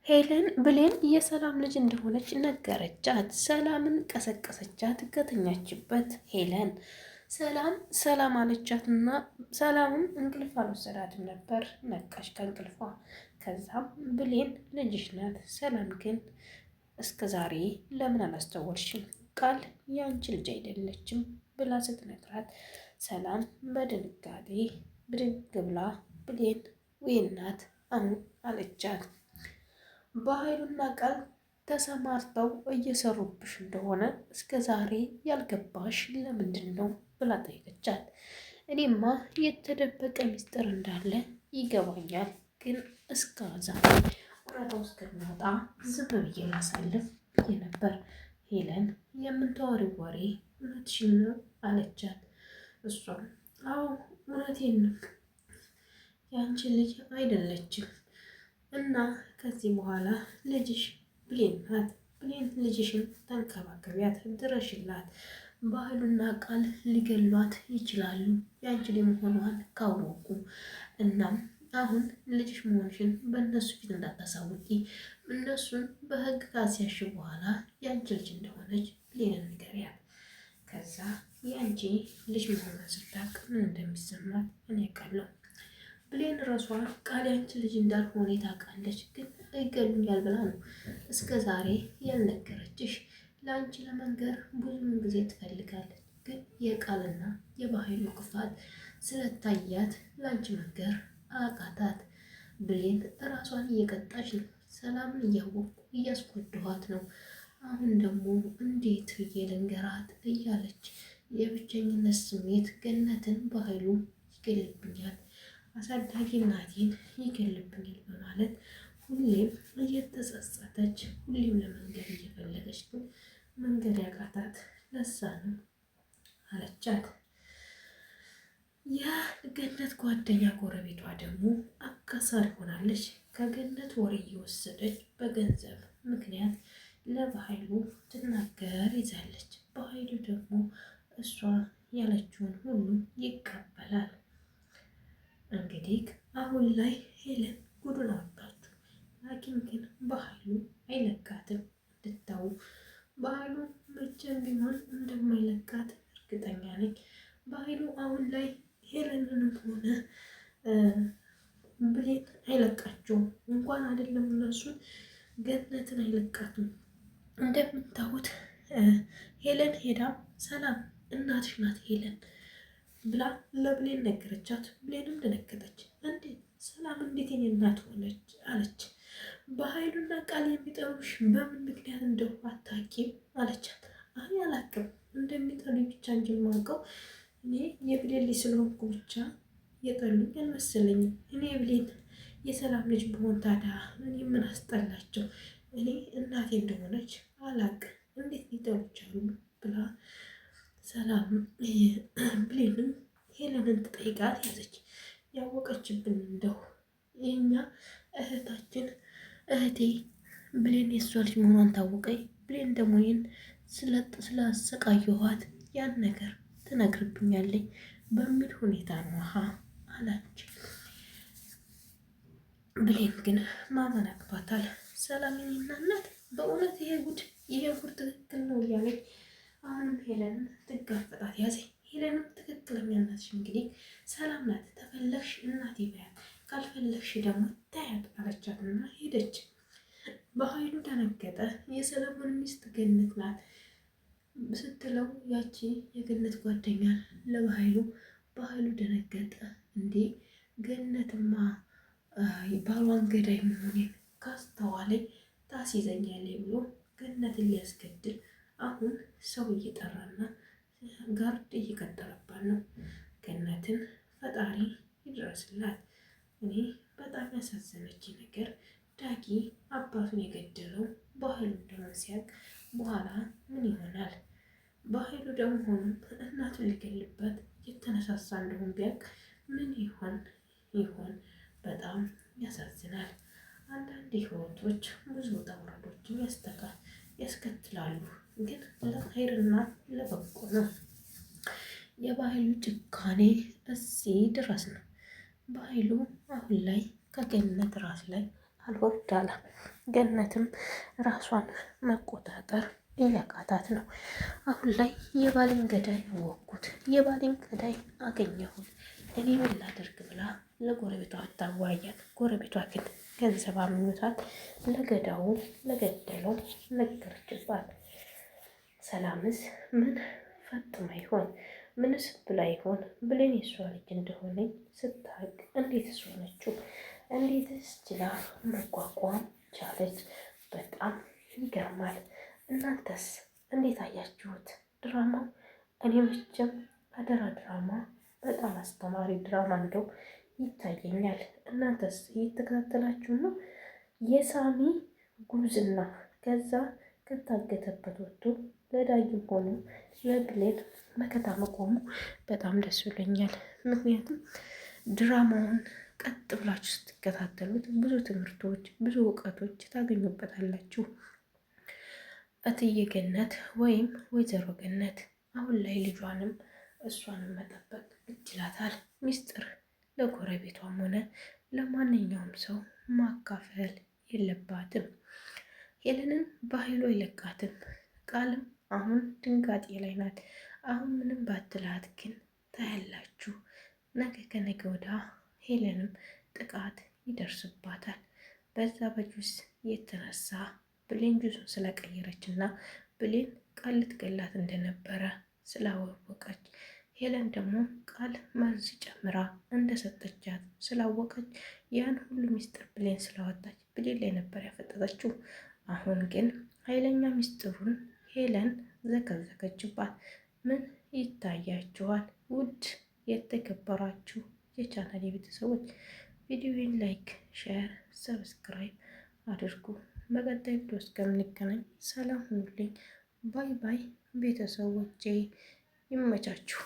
ሄለን ብሌን የሰላም ልጅ እንደሆነች ነገረቻት። ሰላምን ቀሰቀሰቻት ከተኛችበት። ሄለን ሰላም ሰላም አለቻትና ሰላምም እንቅልፍ አልወሰዳትም ነበር። ነቃሽ ከእንቅልፏ። ከዛም ብሌን ልጅሽ ናት፣ ሰላም ግን እስከ ዛሬ ለምን አላስተወልሽም? ቃል የአንቺ ልጅ አይደለችም ብላ ስትነግራት ሰላም በድንጋጤ ብድግ ብላ ብሌን ወይ እናት አሁን አለቻት። በኃይሉና ቃል ተሰማርተው እየሰሩብሽ እንደሆነ እስከ ዛሬ ያልገባሽ ለምንድን ነው ብላ ጠየቀቻት። እኔማ የተደበቀ ምስጢር እንዳለ ይገባኛል፣ ግን እስከ ዛሬ ወረዳው እስከሚወጣ ዝም ብዬ ላሳልፍ ብዬ ነበር። ሄለን የምታወሪው ወሬ እውነትሽን ነው አለቻት። እሷም አዎ እውነቴን ነው፣ ያንቺ ልጅ አይደለችም እና ከዚህ በኋላ ልጅሽ ብሌን ናት። ብሌን ልጅሽን ተንከባከቢያት፣ ድረሽላት። ባህሉና ቃል ሊገሏት ይችላሉ ያንቺ ልጅ መሆኗን ካወቁ። እናም አሁን ልጅሽ መሆንሽን በእነሱ ፊት እንዳታሳውቂ፣ እነሱን በህግ ካስያሽ በኋላ ያንቺ ልጅ እንደሆነች ብሌንን ንገሪያት። ከዛ ያንቺ ልጅ መሆኗን ስታውቅ ምን እንደሚሰማት እኔ አውቃለሁ። ብሌን ራሷ ቃል ያንቺ ልጅ እንዳልሆነ ታውቃለች፣ ግን ይገሉኛል ብላ ነው እስከ ዛሬ ያልነገረችሽ። ለአንቺ ለመንገር ብዙውን ጊዜ ትፈልጋለች፣ ግን የቃልና የባህሉ ክፋት ስለታያት ለአንቺ መንገር አቃታት። ብሌን ራሷን እየቀጣች ነው። ሰላምን እያወቅኩ እያስጎዳኋት ነው። አሁን ደግሞ እንዴት ብዬ ልንገራት እያለች የብቸኝነት ስሜት ገነትን በኃይሉ ይገልብኛል፣ አሳዳጊ እናቴን ይገልብኛል በማለት ሁሌም እየተጸጸተች ሁሌም ለመንገድ እየፈለገች ነው። መንገድ ያቃታት ለዛ ነው አለቻት። የገነት ጓደኛ ጎረቤቷ ደግሞ አካሳሪ ሆናለች። ከገነት ወሬ እየወሰደች በገንዘብ ምክንያት ለበኃይሉ ትናገር ይዛለች። በኃይሉ ደግሞ እሷ ያለችውን ሁሉ ይቀበላል። እንግዲህ አሁን ላይ ሄለን ጉዱን አወጣችሁ። ሐኪም ግን በኃይሉ አይለቃትም። እንድታው በኃይሉ መቼም ቢሆን እንደማይለቃት እርግጠኛ ነኝ። በኃይሉ አሁን ላይ ሄለንንም ሆነ ብሌን አይለቃቸውም። እንኳን አይደለም እነሱን ገነትን አይለቃትም። እንደምታዩት ሄለን ሄዳ ሰላም እናትሽ ናት ሄለን ብላ ለብሌን ነገረቻት። ብሌንም ደነገጠች። እንዴ ሰላም እንዴት የኔ እናት ሆነች አለች። በኃይሉና ቃል የሚጠሩሽ በምን ምክንያት እንደው አታውቂም አለቻት። አይ አላውቅም፣ እንደሚጠሉኝ ብቻ እንጂ የማውቀው እኔ የብሌን ልጅ ስለሆንኩ ብቻ የጠሉኝ አልመሰለኝም። እኔ ብሌን የሰላም ልጅ በሆን ታዲያ እኔ ምን አስጠላቸው? እኔ እናቴ እንደሆነች አላውቅም፣ እንዴት ሊጠሉ ቻሉ ብላ ሰላም ብሌንም ሄለንን ትጠይቃት ያዘች። ያወቀችብን እንደው የኛ እህታችን እህቴ ብሌን የሷ ልጅ መሆኗን ታወቀኝ። ብሌን ደግሞ ይህን ስላሰቃየኋት ያን ነገር ትነግርብኛለች በሚል ሁኔታ ነው አላች። ብሌን ግን ማመን አቅቷታል። ሰላም የኔ እናት በእውነት ይሄ ጉድ ትክክል ነው እያለች አሁንም ሄለንን ትጋፈጣት ያዘኝ። ሄለንም ትክክለኛ እናትሽ እንግዲህ ሰላም ናት፣ ተፈለግሽ እናቴ በያት፣ ካልፈለግሽ ደግሞ ታያት አለቻትና ሄደች። በኃይሉ ደነገጠ። የሰለሞን ሚስት ገነት ናት ስትለው ያቺ የገነት ጓደኛ በኃይሉ ደነገጠ። እንዴ ገነትማ ባሏን ገዳይ መሆኔን ካስተዋለኝ ታስይዘኛለች ብሎ ገነትን ሊያስገድል አሁን ሰው እየጠራና ጋርድ እየቀጠረባት ነው። ገነትን ፈጣሪ ይድረስላት። እኔ በጣም ያሳዘነች ነገር ዳጊ አባቱን የገደለው በኃይሉ እንደሆነ ሲያውቅ በኋላ ምን ይሆናል? በኃይሉ ደግሞ ሆኖም እናቱን ሊገልበት የተነሳሳ እንደሆን ቢያውቅ ምን ይሆን? በጣም ያሳዝናል። አንዳንድ ህይወቶች ብዙ ውጣ ውረዶችን ያስከትላሉ፣ ግን ለኸይርና ለበጎ ነው። የበኃይሉ ጭካኔ እዚህ ድረስ ነው። በኃይሉ አሁን ላይ ከገነት ራስ ላይ አልወርድ አለ። ገነትም ራሷን መቆጣጠር እያቃታት ነው። አሁን ላይ የባሌን ገዳይ አወቅኩት፣ የባሌን ገዳይ አገኘሁት፣ እኔ ምን ላደርግ ብላ ለጎረቤቷ አታዋያት። ጎረቤቷ ግን ገንዘብ አምኞታል። ለገዳው ለገደለው ነገረችባት። ሰላምስ ምን ፈጥማ ይሆን? ምንስ ብላ ይሆን? ብሌን የሷ ልጅ እንደሆነ ስታውቅ እንዴት እሷ ሆነችው? እንዴትስ ችላ መቋቋም ቻለች? በጣም ይገርማል። እናንተስ እንዴት አያችሁት ድራማው? እኔ መቼም አደራ ድራማ በጣም አስተማሪ ድራማ እንደው ይታየኛል። እናንተስ እየተከታተላችሁ ነው? የሳሚ ጉብዝና ከዛ ከታገተበት ወጥቶ ለዳጊም ሆነ ለብሌን መከታ መቆሙ በጣም ደስ ብሎኛል። ምክንያቱም ድራማውን ቀጥ ብላችሁ ስትከታተሉት ብዙ ትምህርቶች፣ ብዙ እውቀቶች ታገኙበታላችሁ። እትዬ ገነት ወይም ወይዘሮ ገነት አሁን ላይ ልጇንም እሷንም መጠበቅ ግድ ይላታል። ሚስጥር ለጎረቤቷም ሆነ ለማንኛውም ሰው ማካፈል የለባትም። ሄለንን በኃይሉ አይለቃትም። ቃልም አሁን ድንጋጤ ላይ ናት። አሁን ምንም ባትላት ግን ታያላችሁ፣ ነገ ከነገ ወዳ ሄለንም ጥቃት ይደርስባታል። በዛ በጁስ የተነሳ ብሌን ጁሱን ስለቀየረች እና ብሌን ቃል ልትገላት እንደነበረ ስላወቀች ሄለን ደግሞ ቃል መርዝ ጨምራ እንደሰጠቻት ስላወቀች ያን ሁሉ ሚስጥር ብሌን ስላወጣች ብሌን ላይ ነበር ያፈጠጠችው። አሁን ግን ኃይለኛ ሚስጥሩን ሄለን ዘከዘከችባት። ምን ይታያችኋል? ውድ የተከበራችሁ የቻናል ቤተሰቦች ቪዲዮውን ላይክ፣ ሼር፣ ሰብስክራይብ አድርጉ። በቀጣይ ቪዲዮ እስከምንገናኝ ሰላም ሁኑልኝ። ባይ ባይ ቤተሰቦቼ፣ ይመቻችሁ።